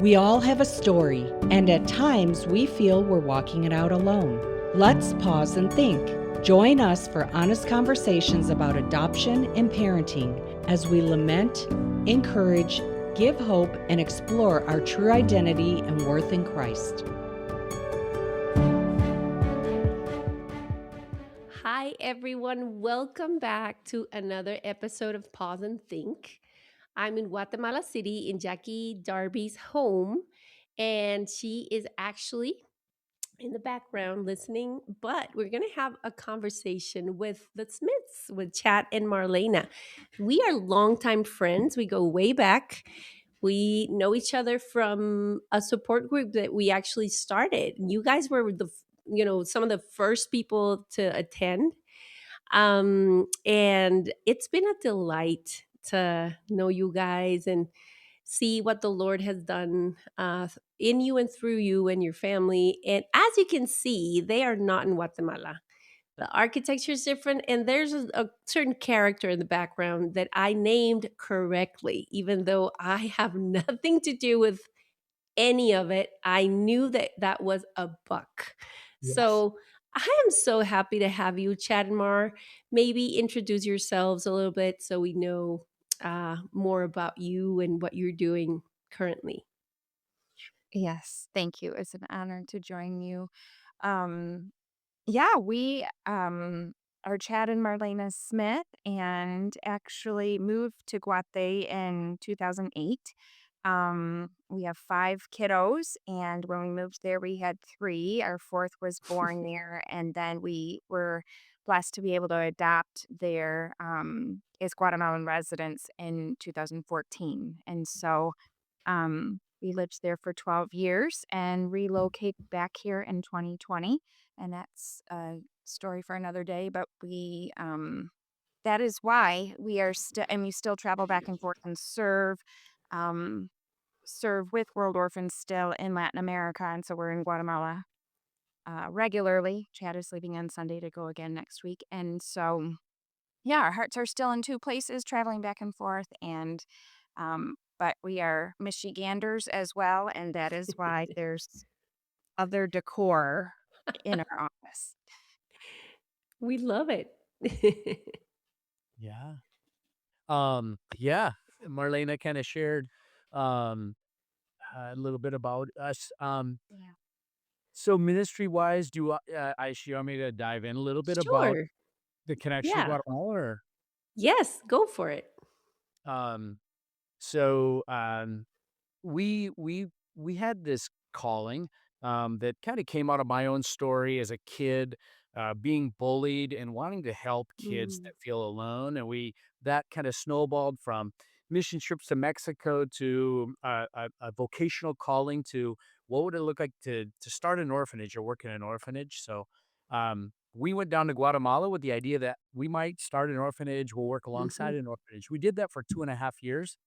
We all have a story, and at times we feel we're walking it out alone. Let's pause and think. Join us for honest conversations about adoption and parenting as we lament, encourage, give hope, and explore our true identity and worth in Christ. Hi, everyone. Welcome back to another episode of Pause and Think. I'm in Guatemala City in Jackie Darby's home, and she is actually in the background listening. But we're going to have a conversation with the Smiths, with Chad and Marlena. We are longtime friends, we go way back. We know each other from a support group that we actually started. You guys were some of the first people to attend, and it's been a delight to know you guys and see what the Lord has done in you and through you and your family. And as you can see, they are not in Guatemala. The architecture is different, and there's a certain character in the background that I named correctly, even though I have nothing to do with any of it. I knew that that was a buck. Yes. So I am so happy to have you, Chad and Mar. Maybe introduce yourselves a little bit so we know more about you and what you're doing currently. Yes, thank you. It's an honor to join you. Um, yeah, we are Chad and Marlena Smith and actually moved to Guate in 2008. We have five kiddos, and when we moved there, we had three. Our fourth was born there, and then we were blessed to be able to adopt their as Guatemalan residents in 2014. And so we lived there for 12 years and relocated back here in 2020. And that's a story for another day. But that is why we are still, and we still travel back and forth and um, serve with World Orphans still in Latin America. And so we're in Guatemala regularly. Chad is leaving on Sunday to go again next week. And so, yeah, our hearts are still in two places, traveling back and forth. But we are Michiganders as well, and that is why there's other decor in our office. We love it. Yeah. Yeah. Marlena kind of shared um a little bit about us. Yeah. So ministry wise, you want me to dive in a little bit about Sure. the connection to Yeah. Guatemala or Yes, go for it. um so we had this calling that kind of came out of my own story as a kid, being bullied and wanting to help kids Mm. that feel alone, and we that kind of snowballed from mission trips to Mexico to a vocational calling to what would it look like to start an orphanage or work in an orphanage. So we went down to Guatemala with the idea that we might start an orphanage. We'll work alongside Mhm. an orphanage. We did that for 2.5 years,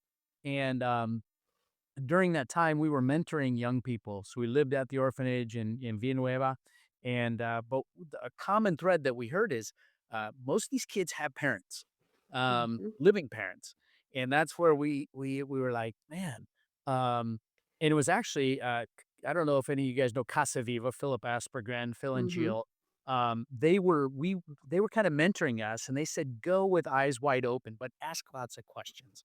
and during that time, we were mentoring young people. So we lived at the orphanage in Villanueva, and but a common thread that we heard is most of these kids have parents, Mhm. living parents, and that's where we were like, man. And it was actually I don't know if any of you guys know Casa Viva, Philip Aspergren, Phil and Mhm. Jill. They were kind of mentoring us, and they said go with eyes wide open, but ask lots of questions.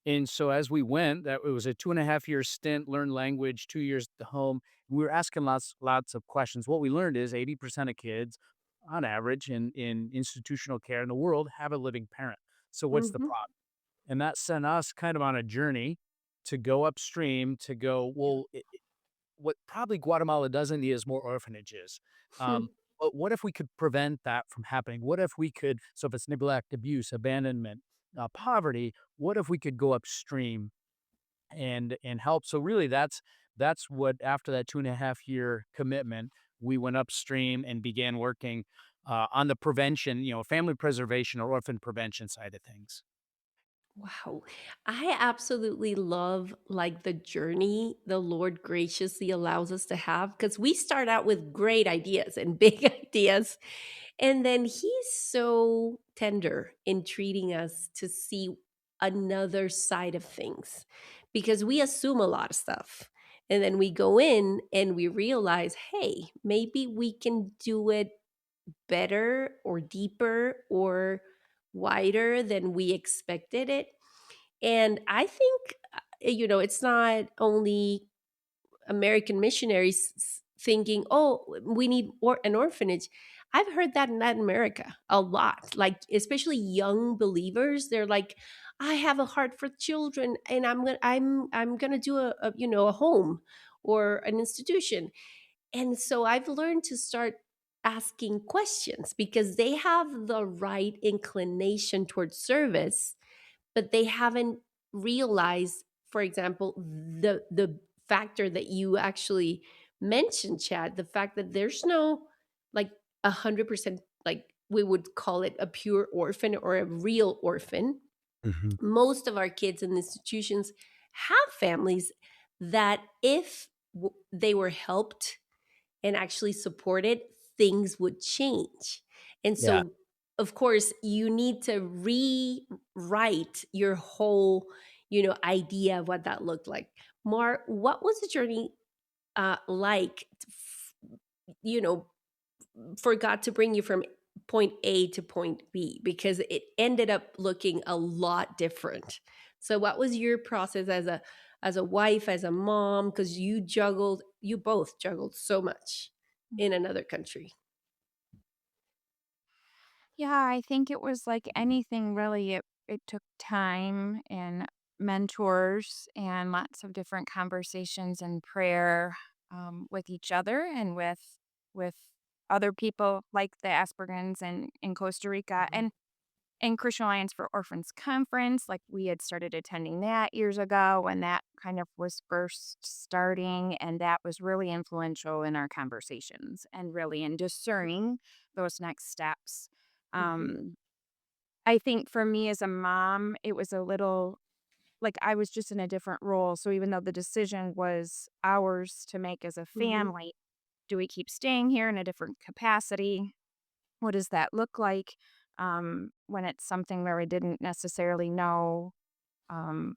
And so as we went, that it was a 2.5 year stint, learned language, 2 years at home. We were asking lots of questions. What we learned is 80% of kids, on average, in institutional care in the world have a living parent. So what's the Mhm. problem? And that sent us kind of on a journey to go upstream to go, well, what probably Guatemala doesn't need is more orphanages. But what if we could prevent that from happening? What if we could, so if it's neglect, abuse, abandonment, poverty, what if we could go upstream and help? So really that's what after that 2.5 year commitment, we went upstream and began working on the prevention, family preservation or orphan prevention side of things. Wow. I absolutely love like the journey the Lord graciously allows us to have because we start out with great ideas and big ideas. And then he's so tender in treating us to see another side of things because we assume a lot of stuff. And then we go in and we realize, hey, maybe we can do it better or deeper or wider than we expected it. And I think, it's not only American missionaries thinking, oh, we need an orphanage. I've heard that in Latin America a lot, like especially young believers. They're like, I have a heart for children, and I'm gonna do a home or an institution. And so I've learned to start asking questions because they have the right inclination towards service, but they haven't realized, for example, the factor that you actually mentioned, Chad, the fact that there's no like 100%, like we would call it a pure orphan or a real orphan. Mhm. Most of our kids in institutions have families that if they were helped and actually supported, things would change. And Yeah. so, of course, you need to rewrite your whole, idea of what that looked like. Mar, what was the journey like, you know, for God to bring you from point A to point B? Because it ended up looking a lot different. So, what was your process as a wife, as a mom? Because you both juggled so much in another country. Yeah, I think it was like anything really. It took time and mentors and lots of different conversations and prayer with each other and with other people like the Aspergans and in Costa Rica Mhm. and Christian Alliance for Orphans conference. Like we had started attending that years ago when that kind of was first starting, and that was really influential in our conversations and really in discerning those next steps. Mhm. Um, I think for me as a mom, it was a little like I was just in a different role. So even though the decision was ours to make as a Mhm. family, do we keep staying here in a different capacity? What does that look like when it's something where we didn't necessarily know um,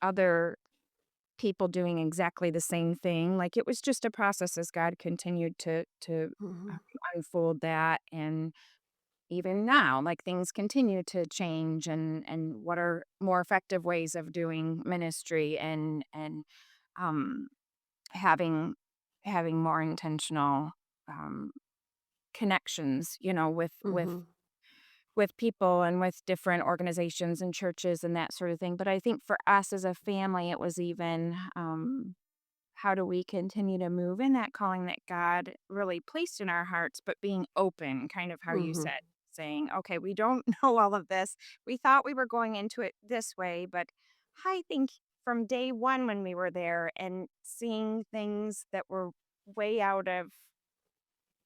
other people doing exactly the same thing? Like it was just a process as God continued to Mhm. unfold that, and even now, like things continue to change, and what are more effective ways of doing ministry and um, having having more intentional um, connections, Mhm. with people and with different organizations and churches and that sort of thing. But I think for us as a family, it was even how do we continue to move in that calling that God really placed in our hearts, but being open, kind of how you Mhm. said, saying, okay, we don't know all of this. We thought we were going into it this way, but I think from day one when we were there and seeing things that were way out of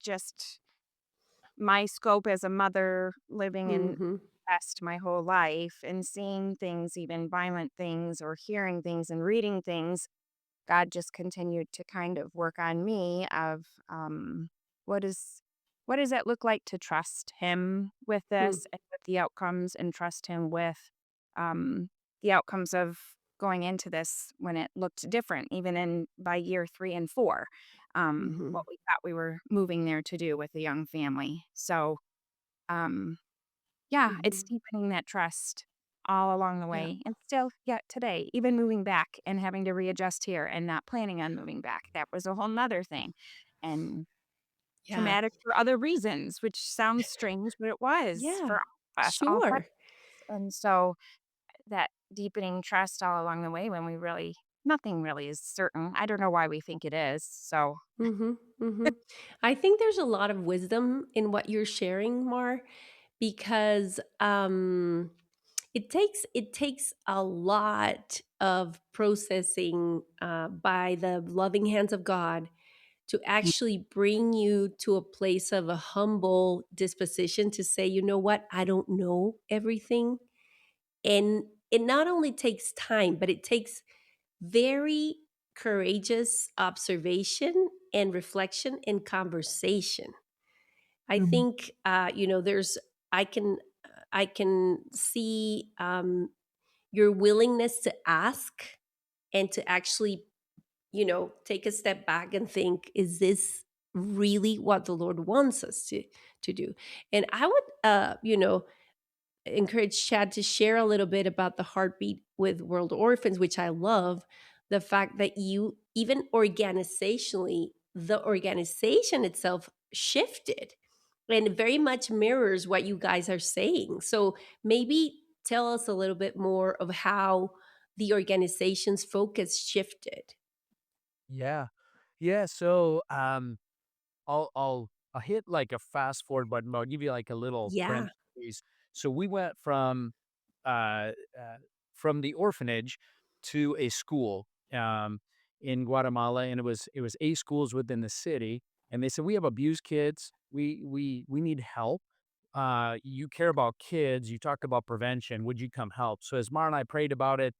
just my scope as a mother living in Mhm. West my whole life and seeing things, even violent things or hearing things and reading things, God just continued to kind of work on me of what is what does it look like to trust him with Mhm. this and with the outcomes and trust him with um the outcomes of going into this when it looked different even in by year 3 and 4 Mhm. what we thought we were moving there to do with a young family. So um yeah, it's Mhm. deepening that trust all along the Yeah. way, and still yet today, even moving back and having to readjust here and not planning on moving back, that was a whole 'nother thing, and Yeah. traumatic for other reasons, which sounds strange, but it was Yeah. for all of us, all parties, Sure. and so that deepening trust all along the way when we really nothing really is certain. I don't know why we think it is, so Mhm. Mhm. I think there's a lot of wisdom in what you're sharing, Mar, because it takes a lot of processing by the loving hands of God to actually bring you to a place of a humble disposition to say, you know what, I don't know everything. And it not only takes time, but it takes very courageous observation and reflection and conversation. I Mhm. think there's I can see your willingness to ask and to actually take a step back and think, is this really what the Lord wants us to do? And I would encourage Chad to share a little bit about the heartbeat with World Orphans, which I love. The fact that you, even organizationally, the organization itself shifted and very much mirrors what you guys are saying. So maybe tell us a little bit more of how the organization's focus shifted. Yeah. Yeah, so, I'll hit, like, a fast forward button, but I'll give you, like, a little Yeah. parentheses. So we went uh, from the orphanage to a school, in Guatemala, and it was 8 schools within the city, and they said, "We have abused kids. We need help. You care about kids, you talked about prevention, would you come help?" So as Mara and I prayed about it,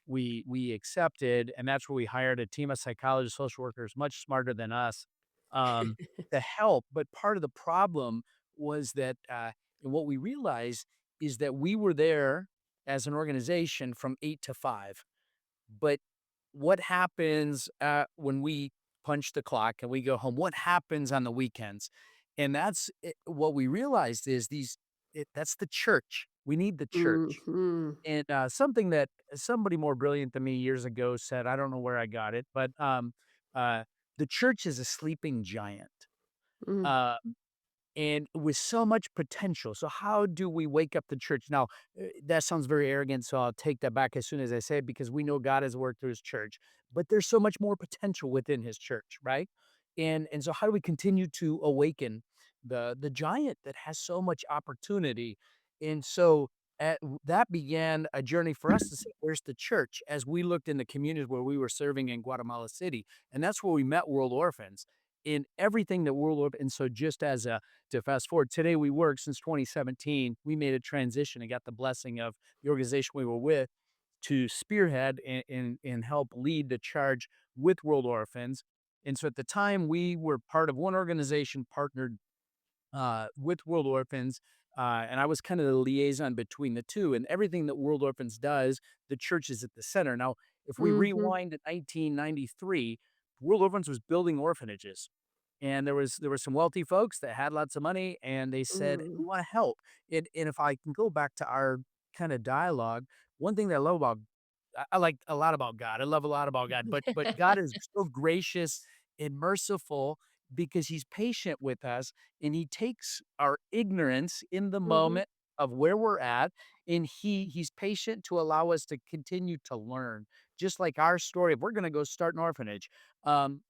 we accepted, and that's where we hired a team of psychologists, social workers, much smarter than us, um, to help. But part of the problem was that, and what we realized is that we were there as an organization from 8 to 5. But what happens when we punch the clock and we go home? What happens on the weekends? And what we realized is that's the church. We need the church. Hmm. And, something that somebody more brilliant than me years ago said, I don't know where I got it, but, uh, the church is a sleeping giant, Mm. uh, and with so much potential. So how do we wake up the church? Now, that sounds very arrogant, so I'll take that back as soon as I say it because we know God has worked through his church, but there's so much more potential within his church, right? And so how do we continue to awaken the giant that has so much opportunity? And so that began a journey for us to say, where's the church? As we looked in the communities where we were serving in Guatemala City, and that's where we met World Orphans in everything that World Orphans. And so just as a to fast forward, today we work since 2017. We made a transition and got the blessing of the organization we were with to spearhead and help lead the charge with World Orphans. And so at the time, we were part of one organization partnered with World Orphans. And I was kind of the liaison between the two. And everything that World Orphans does, the church is at the center. Now, if we Hmm. rewind to 1993, World Orphans was building orphanages. And there were some wealthy folks that had lots of money, and they said, Mm. "We want to help." And if I can go back to our kind of dialogue, one thing that I love about I like a lot about God. I love a lot about God, but God is so gracious and merciful because he's patient with us and he takes our ignorance in the Hmm. moment of where we're at and he's patient to allow us to continue to learn. Just like our story, if we're going to go start an orphanage,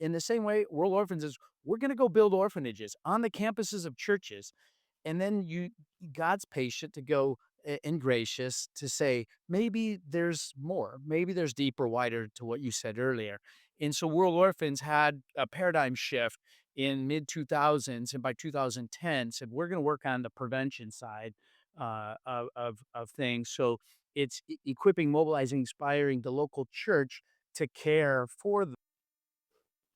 in the same way, World Orphans is we're going to go build orphanages on the campuses of churches and then God's patient to go and gracious to say, maybe there's more, maybe there's deeper, wider to what you said earlier. And so World Orphans had a paradigm shift in mid 2000s. And by 2010 said, we're going to work on the prevention side of things. So it's equipping, mobilizing, inspiring the local church to care for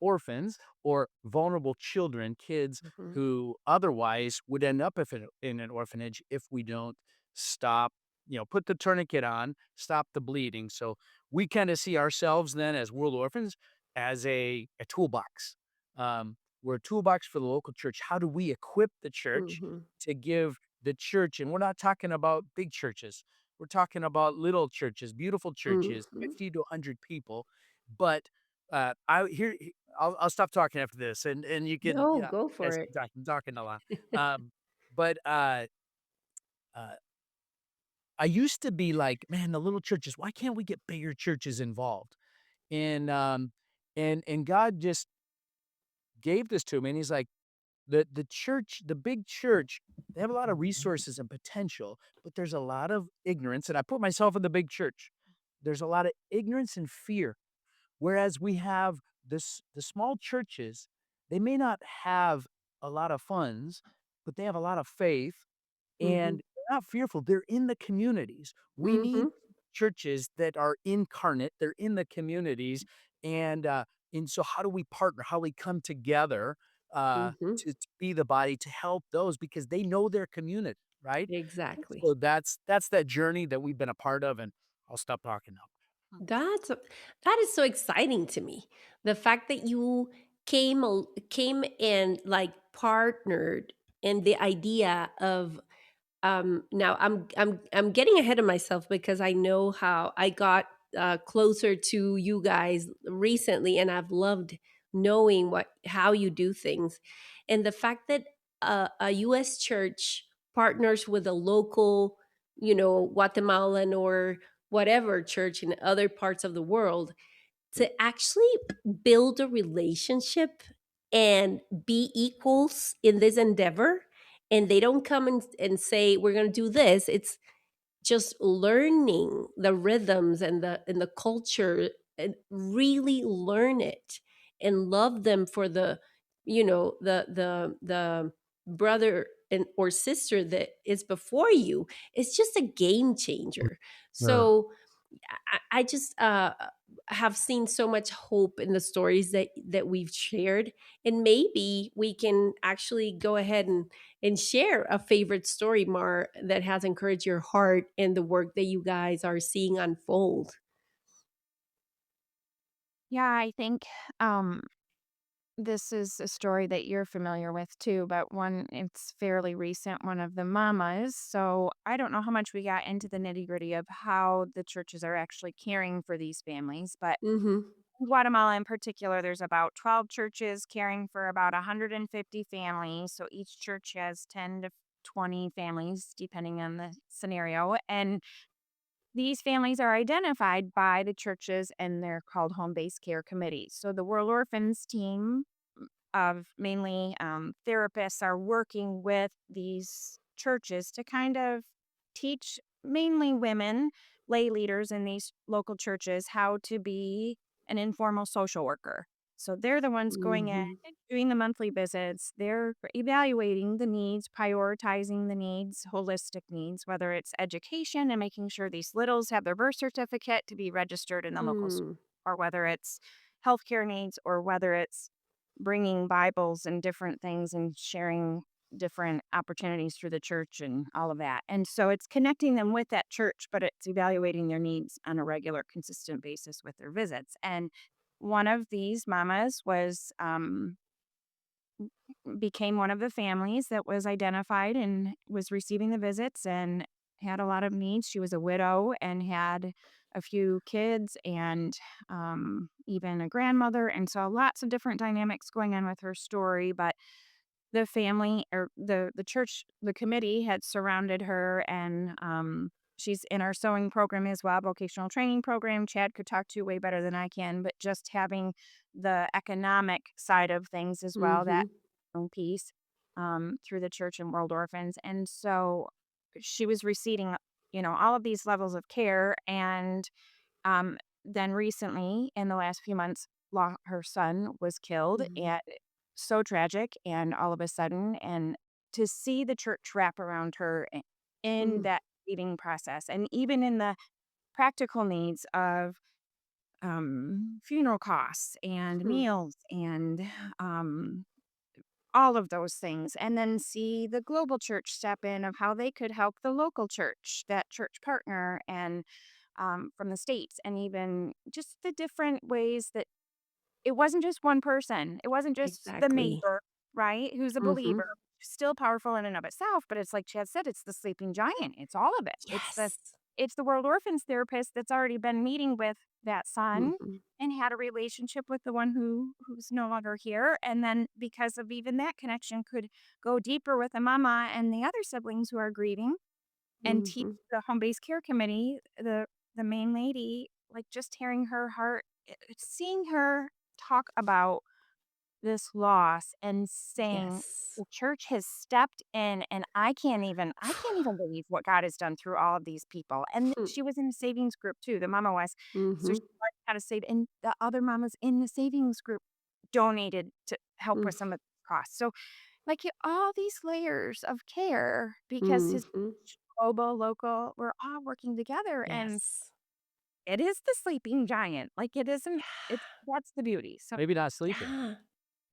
orphans or vulnerable children, kids Hmm. who otherwise would end up in an orphanage if we don't stop, put the tourniquet on, stop the bleeding. So we kind of see ourselves then as World Orphans as a toolbox. We're a toolbox for the local church. How do we equip the church Hmm. to give the church? And we're not talking about big churches. We're talking about little churches, beautiful churches, Hmm. 50 to 100 people. But I here I'll stop talking after this, and you can No, yeah, go you for guys it. keep talking. I'm talking a lot. But uh, I used to be like, man, the little churches. Why can't we get bigger churches involved? And and God just gave this to me, and He's like, the church, the big church. They have a lot of resources and potential, but there's a lot of ignorance. And I put myself in the big church. There's a lot of ignorance and fear. Whereas we have the small churches, they may not have a lot of funds, but they have a lot of faith Hmm. and they're not fearful. They're in the communities. We need Hmm. churches that are incarnate. They're in the communities, and and so how do we partner? How we come together Hmm. to be the body to help those because they know their community, right? Exactly. So that's that journey that we've been a part of, and I'll stop talking now. That is so exciting to me. The fact that you came and like partnered in the idea of now I'm getting ahead of myself because I know how I got closer to you guys recently, and I've loved knowing what how you do things, and the fact that a U.S. church partners with a local, Guatemalan or whatever church in other parts of the world to actually build a relationship and be equals in this endeavor, and they don't come and say we're going to do this. It's just learning the rhythms and the culture, and really learn it and love them for the the brother and or sister that is before you. It's just a game changer. Sure. So I just have seen so much hope in the stories that we've shared, and maybe we can actually go ahead and share a favorite story, Mar, that has encouraged your heart and the work that you guys are seeing unfold. Yeah, I think um, this is a story that you're familiar with too, but one it's fairly recent, one of the mamas. So I don't know how much we got into the nitty gritty of how the churches are actually caring for these families, but Mm-hmm. in Guatemala in particular, there's about 12 churches caring for about 150 families. So each church has 10 to 20 families, depending on the scenario. And these families are identified by the churches and they're called home based care committees. So the World Orphans team of mainly therapists are working with these churches to kind of teach mainly women, lay leaders in these local churches, how to be an informal social worker. So they're the ones going in, Mm-hmm. doing the monthly visits. They're evaluating the needs, prioritizing the needs, holistic needs, whether it's education and making sure these littles have their birth certificate to be registered in the local school, Mm. or whether it's healthcare needs, or whether it's bringing Bibles and different things and sharing different opportunities through the church and all of that. And so it's connecting them with that church, but it's evaluating their needs on a regular, consistent basis with their visits. And one of these mamas was became one of the families that was identified and was receiving the visits and had a lot of needs. She was a widow and had a few kids and even a grandmother. And so lots of different dynamics going on with her story. But the family or the church, the committee had surrounded her and she's in our sewing program as well, vocational training program. Chad could talk to way better than I can, but just having the economic side of things as well, that Mm-hmm. own piece through the church and World Orphans. And so she was receiving, all of these levels of care. And then recently, in the last few months, her son was killed, Mm-hmm. and so tragic. And all of a sudden, and to see the church wrap around her in Mm. that grieving process, and even in the practical needs of funeral costs and Mm. meals and um, all of those things, and then see the global church step in of how they could help the local church, that church partner, and from the states, and even just the different ways that it wasn't just one person. It wasn't just the Exactly. neighbor, right, who's a Mm-hmm. believer, still powerful in and of itself, but it's like Chad said, it's the sleeping giant. It's all of it. Yes. It's the World Orphans therapist that's already been meeting with that son Mm-hmm. and had a relationship with the one who's no longer here, and then because of even that connection could go deeper with the mama and the other siblings who are grieving and teach Mm-hmm. the home-based care committee, the main lady, like, just hearing her heart, seeing her talk about this loss and saying Yes. the church has stepped in, and I can't even believe what God has done through all of these people. And she was in a savings group too, the mama was. So Mm-hmm. she learned how to save, and the other mamas in the savings group donated to help with some of the costs. So, like, all these layers of care because his Mm-hmm. global, local, we're all working together, and Yes. it is the sleeping giant. Like, it isn't, it's that's the beauty. So Maybe not sleeping. Yeah.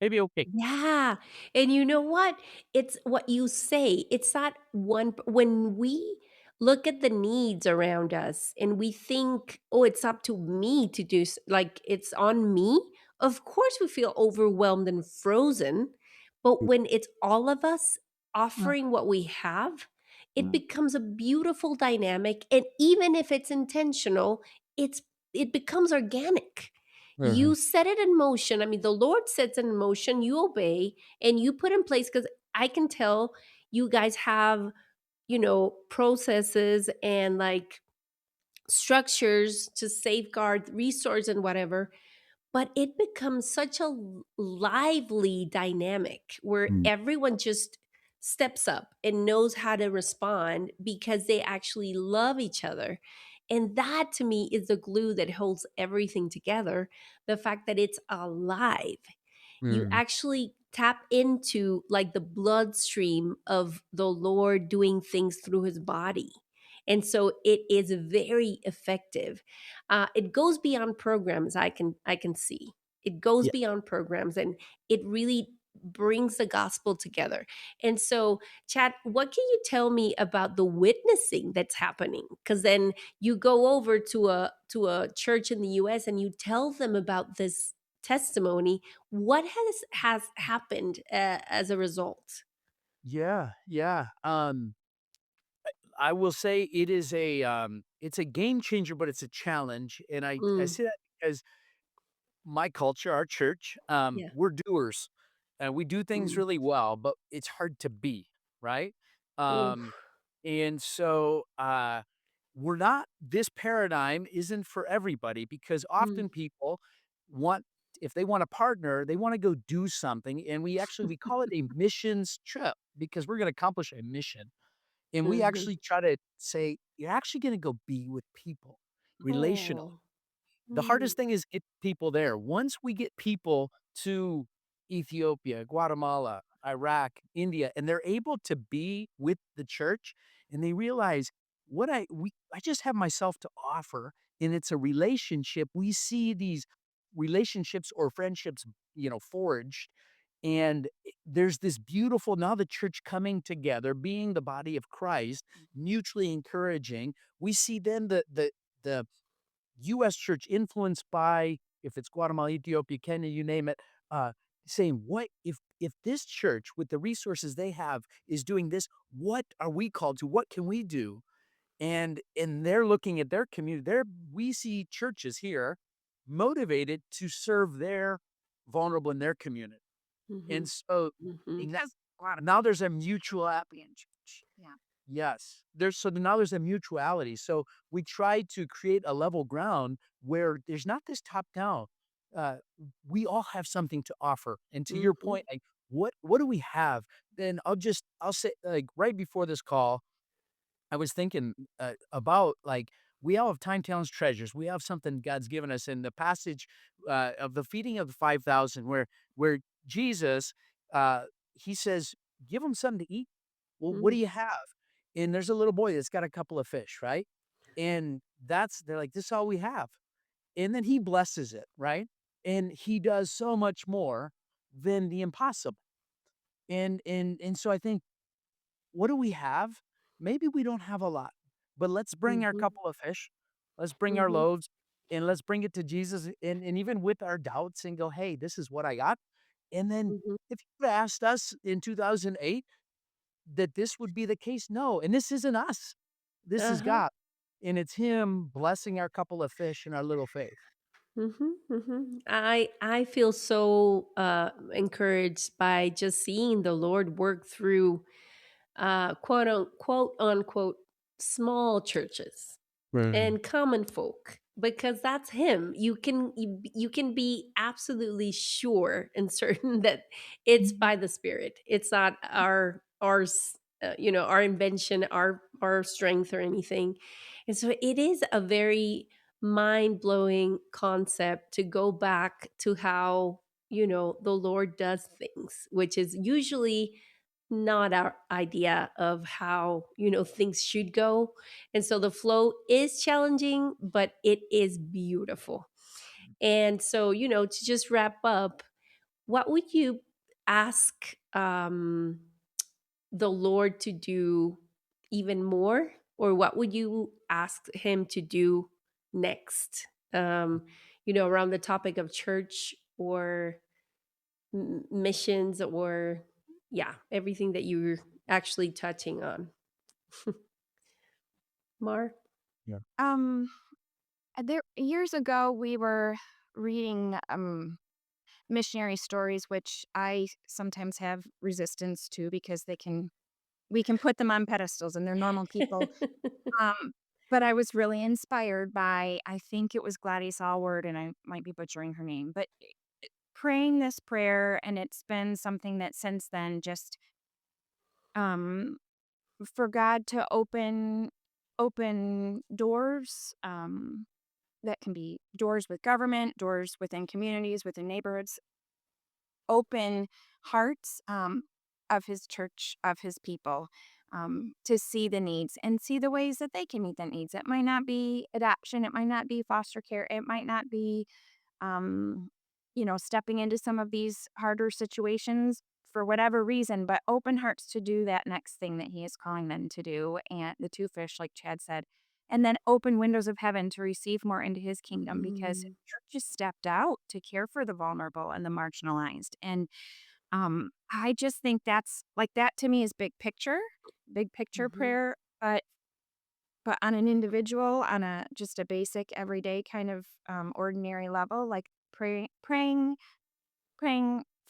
Maybe okay. Yeah. And you know what? It's what you say. It's not one when we look at the needs around us and we think, oh, it's up to me to do, like it's on me, of course we feel overwhelmed and frozen. But when it's all of us Mm, offering what we have, it mm, becomes a beautiful dynamic. And even if it's intentional, it becomes organic. Mhm. You set it in motion. I mean, the Lord sets it in motion, you obey, and you put in place, because I can tell you guys have, processes and like structures to safeguard resource and whatever. But it becomes such a lively dynamic where Mm. everyone just steps up and knows how to respond because they actually love each other. And that to me is the glue that holds everything together. The fact that it's alive, you Mm. actually tap into like the bloodstream of the Lord doing things through his body. And so it is very effective. It goes beyond programs. I can see it goes Yeah. beyond programs, and it really brings the gospel together. And so, Chad, what can you tell me about the witnessing that's happening? Because then you go over to a church in the U.S. and you tell them about this testimony. What has happened as a result? Yeah, yeah. I will say it's a game changer, but it's a challenge, and I Mm, say that because my culture, our church, yeah. we're doers, and we do things Mm. really well, but it's hard to be, right? Um, Oof. and so, we're not this paradigm isn't for everybody because Mm. often people want if they want a partner, they wanna go do something, and we call it a missions trip because we're gonna accomplish a mission. And we Mhm. actually try to say, "You're actually gonna go be with people, relational." Oh. The Mm. hardest thing is get people there. Once we get people to Ethiopia, Guatemala, Iraq, India, and they're able to be with the church and they realize I just have myself to offer and it's a relationship. We see these relationships or friendships, forged and there's this beautiful now the church coming together, being the body of Christ, mutually encouraging. We see then the US church influenced by, if it's Guatemala, Ethiopia, Kenya, you name it, saying, "What if this church with the resources they have is doing this, what are we called to? What can we do?" And they're looking at their community. We see churches here motivated to serve their vulnerable in their community. And Mhm. so Mhm. that's a lot of now there's a mutual happy in church. Yeah. Yes. Now there's a mutuality. So we try to create a level ground where there's not this top down. Uh, we all have something to offer. And to your Mhm. point, like what do we have? Then I'll say like right before this call, I was thinking about like we all have time, talents, treasures. We have something God's given us in the passage of the feeding of the 5,000, where Jesus he says, "Give them something to eat." Well, what do Mm. you have? And there's a little boy that's got a couple of fish, right? And they're like, this is all we have. And then he blesses it, right? And he does so much more than the impossible. And so I think, what do we have? Maybe we don't have a lot, but let's bring our Mhm. couple of fish, let's bring our Mhm. loaves, and let's bring it to Jesus. And even with our doubts, and go, hey, this is what I got. And then Mhm. if you'd asked us in 2008, that this would be the case? No, and this isn't us. This is Uh-huh. God, and it's Him blessing our couple of fish and our little faith. Mhm. Mhm. I feel so encouraged by just seeing the Lord work through quote unquote small churches Right. and common folk, because that's him. You can be absolutely sure and certain that it's by the Spirit. It's not our invention, our strength or anything. And so it is a very mind-blowing concept to go back to how the Lord does things, which is usually not our idea of how things should go. And so the flow is challenging, but it is beautiful. And so, to just wrap up, what would you ask the Lord to do even more? or what would you ask him to do next? Around the topic of church or missions, or everything that you're actually touching on. Mar? Yeah. There years ago we were reading missionary stories, which I sometimes have resistance to because we can put them on pedestals and they're normal people. Um, but I was really inspired by, I think it was Gladys Allward, and I might be butchering her name, but praying this prayer, and it's been something that since then just um for God to open doors, that can be doors with government, doors within communities, within neighborhoods, open hearts, of his church, of his people, to see the needs and see the ways that they can meet the needs. It might not be adoption, it might not be foster care, it might not be, um, stepping into some of these harder situations for whatever reason, but open hearts to do that next thing that he is calling them to do. And the two fish, like Chad said, and then open windows of heaven to receive more into his kingdom, because Mm, church just stepped out to care for the vulnerable and the marginalized. And I just think that's like, that to me is big picture mhm, prayer, but on an individual, on a just a basic everyday kind of ordinary level, like praying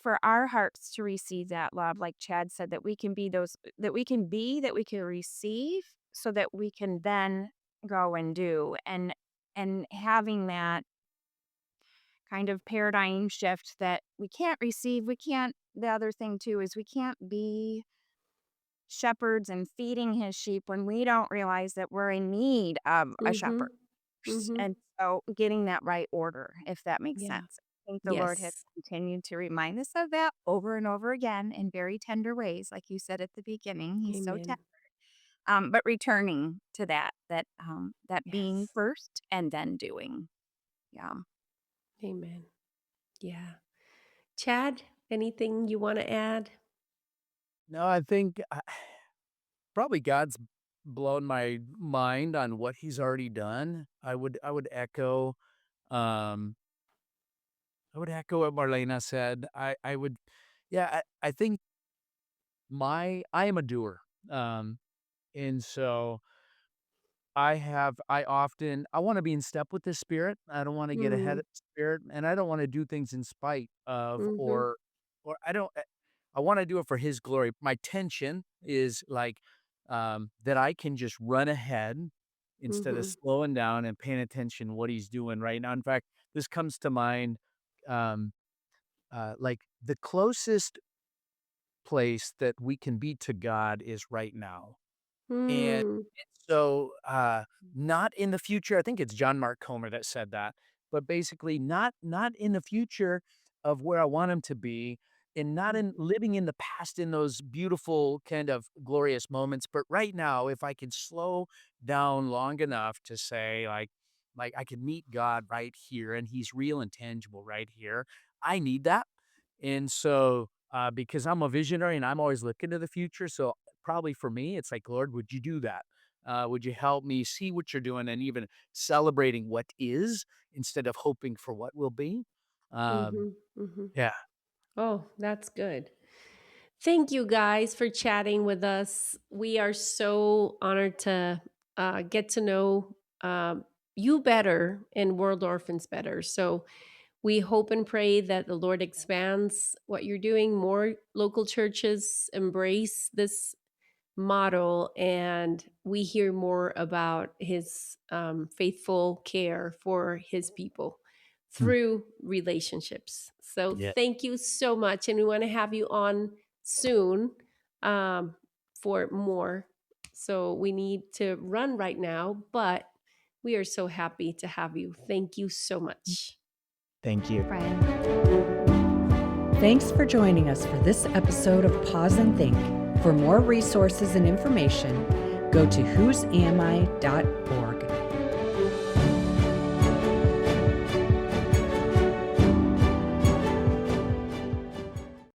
for our hearts to receive that love, like Chad said, that we can be those, that we can receive, so that we can then go and do. And having that kind of paradigm shift, that we can't receive, we can't, the other thing too is we can't be shepherds and feeding his sheep when we don't realize that we're in need of a shepherd. mhm, mhm. And so getting that right order, if that makes Yeah. sense. I think the Lord has Yes. continued to remind us of that over and over again in very tender ways. Like you said at the beginning, he's so tender. Amen. But returning to that being Yes. first and then doing. Yeah. Amen. Yeah. Chad, anything you want to add? No, I think probably God's blown my mind on what he's already done. I would echo um what Marlena said. I would yeah, I think I am a doer. Um and so I want to be in step with the spirit. I don't want to get ahead Mm, of the spirit, and I don't want to do things in spite of mhm, or I don't I want to do it for his glory. My tension is like that I can just run ahead instead of mhm, slowing down and paying attention what he's doing right now. In fact, this comes to mind um like the closest place that we can be to God is right now. And mm, so, not in the future. I think it's John Mark Comer that said that, but basically not in the future of where I want him to be, and not in mhm, living in the past in those beautiful kind of glorious moments, but right now, if I can slow down long enough to say like I can meet God right here and he's real and tangible right here. I need that. And so, because I'm a visionary and I'm always looking to the future, so probably for me, it's like, Lord, would you do that? Would you help me see what you're doing and even celebrating what is instead of hoping for what will be? Um, mhm, mhm. yeah. Oh, that's good. Thank you guys for chatting with us. We are so honored to get to know you better and World Orphans better. So we hope and pray that the Lord expands what you're doing. More local churches embrace this model, and we hear more about his faithful care for his people Mm. through relationships. So Yeah. thank you so much, and we want to have you on soon um, for more. So we need to run right now, but we are so happy to have you. Thank you so much. Thank you. Friend. Thanks for joining us for this episode of Pause and Think. For more resources and information, go to whosami.org.